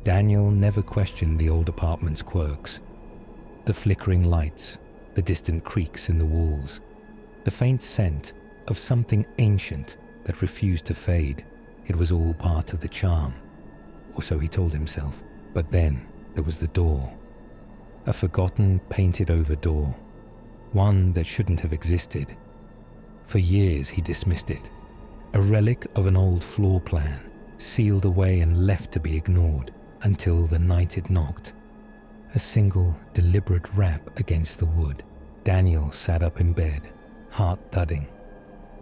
Daniel never questioned the old apartment's quirks. The flickering lights, the distant creaks in the walls, the faint scent of something ancient that refused to fade. It was all part of the charm, or so he told himself. But then there was the door. A forgotten, painted-over door. One that shouldn't have existed. For years he dismissed it. A relic of an old floor plan, sealed away and left to be ignored until the night it knocked. A single, deliberate rap against the wood. Daniel sat up in bed, heart thudding.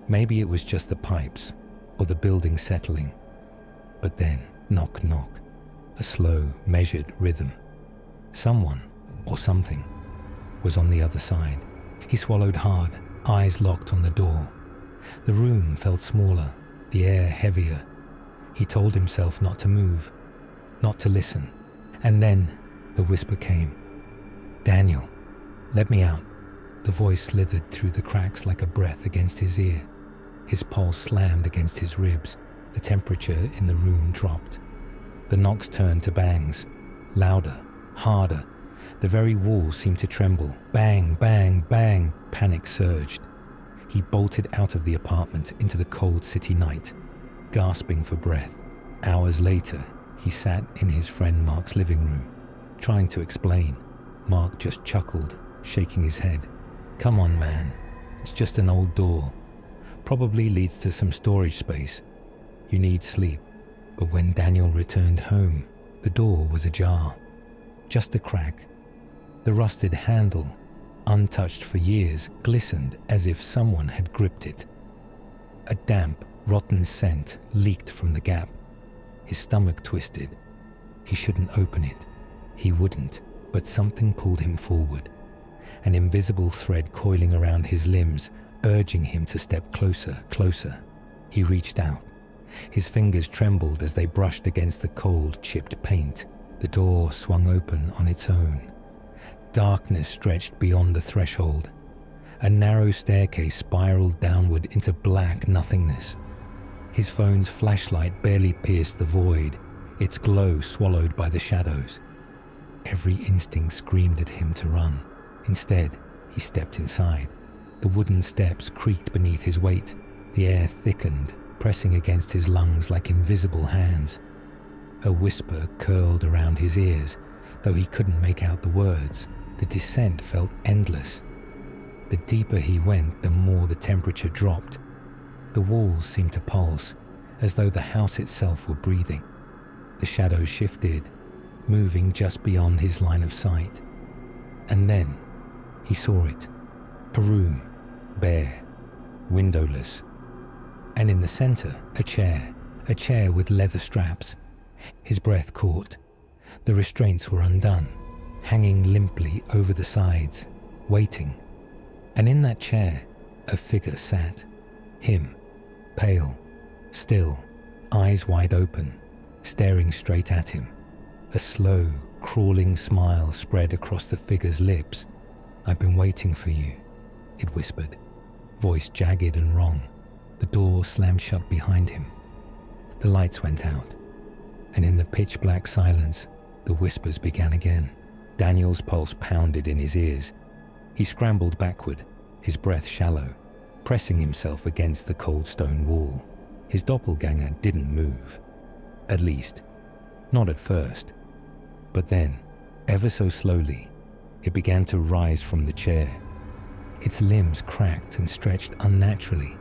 Maybe it was just the pipes, or the building settling. But then, knock, knock. A slow, measured rhythm. Someone, or something, was on the other side. He swallowed hard, eyes locked on the door. The room felt smaller, the air heavier. He told himself not to move, not to listen. And then the whisper came. "Daniel, let me out." The voice slithered through the cracks like a breath against his ear. His pulse slammed against his ribs. The temperature in the room dropped. The knocks turned to bangs, louder, harder. The very walls seemed to tremble. Bang, bang, bang. Panic surged. He bolted out of the apartment into the cold city night, gasping for breath. Hours later, he sat in his friend Mark's living room, trying to explain. Mark just chuckled, shaking his head. "Come on, man. It's just an old door. Probably leads to some storage space. You need sleep." But when Daniel returned home, the door was ajar. Just a crack. The rusted handle, untouched for years, glistened as if someone had gripped it. A damp, rotten scent leaked from the gap. His stomach twisted. He shouldn't open it. He wouldn't, but something pulled him forward. An invisible thread coiling around his limbs, urging him to step closer, closer. He reached out. His fingers trembled as they brushed against the cold, chipped paint. The door swung open on its own. Darkness stretched beyond the threshold. A narrow staircase spiraled downward into black nothingness. His phone's flashlight barely pierced the void, its glow swallowed by the shadows. Every instinct screamed at him to run. Instead, he stepped inside. The wooden steps creaked beneath his weight. The air thickened, pressing against his lungs like invisible hands. A whisper curled around his ears, though he couldn't make out the words. The descent felt endless. The deeper he went, the more the temperature dropped. The walls seemed to pulse, as though the house itself were breathing. The shadows shifted, moving just beyond his line of sight. And then he saw it. A room, bare, windowless. And in the center, a chair with leather straps. His breath caught. The restraints were undone, hanging limply over the sides, waiting. And in that chair, a figure sat. Him, pale, still, eyes wide open, staring straight at him. A slow, crawling smile spread across the figure's lips. "I've been waiting for you," it whispered, voice jagged and wrong. The door slammed shut behind him. The lights went out, and in the pitch-black silence, the whispers began again. Daniel's pulse pounded in his ears. He scrambled backward, his breath shallow, pressing himself against the cold stone wall. His doppelganger didn't move. At least, not at first. But then, ever so slowly, it began to rise from the chair. Its limbs cracked and stretched unnaturally,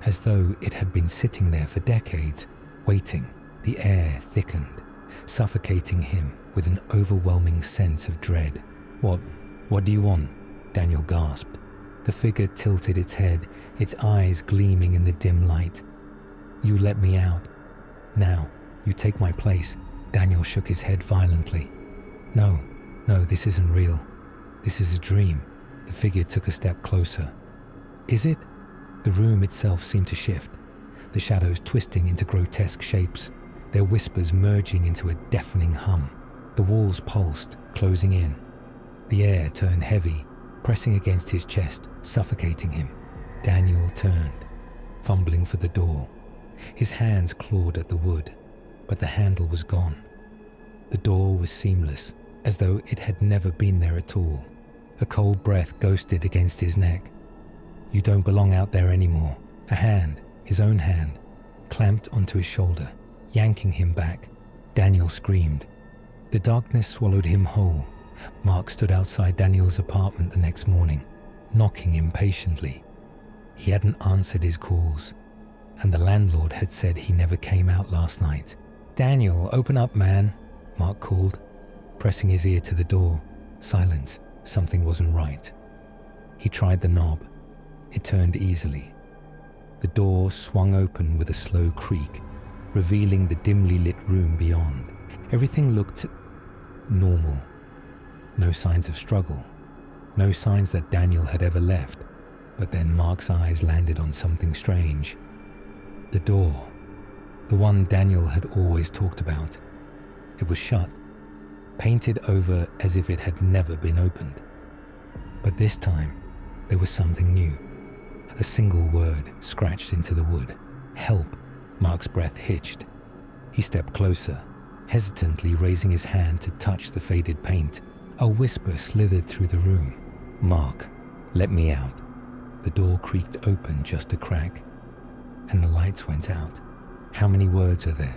as though it had been sitting there for decades, waiting. The air thickened, suffocating him with an overwhelming sense of dread. What do you want?" Daniel gasped. The figure tilted its head, its eyes gleaming in the dim light. "You let me out. Now, you take my place." Daniel shook his head violently. No, this isn't real. This is a dream." The figure took a step closer. "Is it?" The room itself seemed to shift, the shadows twisting into grotesque shapes, their whispers merging into a deafening hum. The walls pulsed, closing in. The air turned heavy, pressing against his chest, suffocating him. Daniel turned, fumbling for the door. His hands clawed at the wood, but the handle was gone. The door was seamless, as though it had never been there at all. A cold breath ghosted against his neck. "You don't belong out there anymore." A hand, his own hand, clamped onto his shoulder, yanking him back. Daniel screamed. The darkness swallowed him whole. Mark stood outside Daniel's apartment the next morning, knocking impatiently. He hadn't answered his calls, and the landlord had said he never came out last night. "Daniel, open up, man," Mark called, pressing his ear to the door. Silence. Something wasn't right. He tried the knob. It turned easily. The door swung open with a slow creak, revealing the dimly lit room beyond. Everything looked normal. No signs of struggle. No signs that Daniel had ever left. But then Mark's eyes landed on something strange. The door. The one Daniel had always talked about. It was shut, painted over as if it had never been opened. But this time, there was something new. A single word scratched into the wood. "Help." Mark's breath hitched. He stepped closer, hesitantly raising his hand to touch the faded paint. A whisper slithered through the room. "Mark, let me out." The door creaked open just a crack, and the lights went out. How many words are there?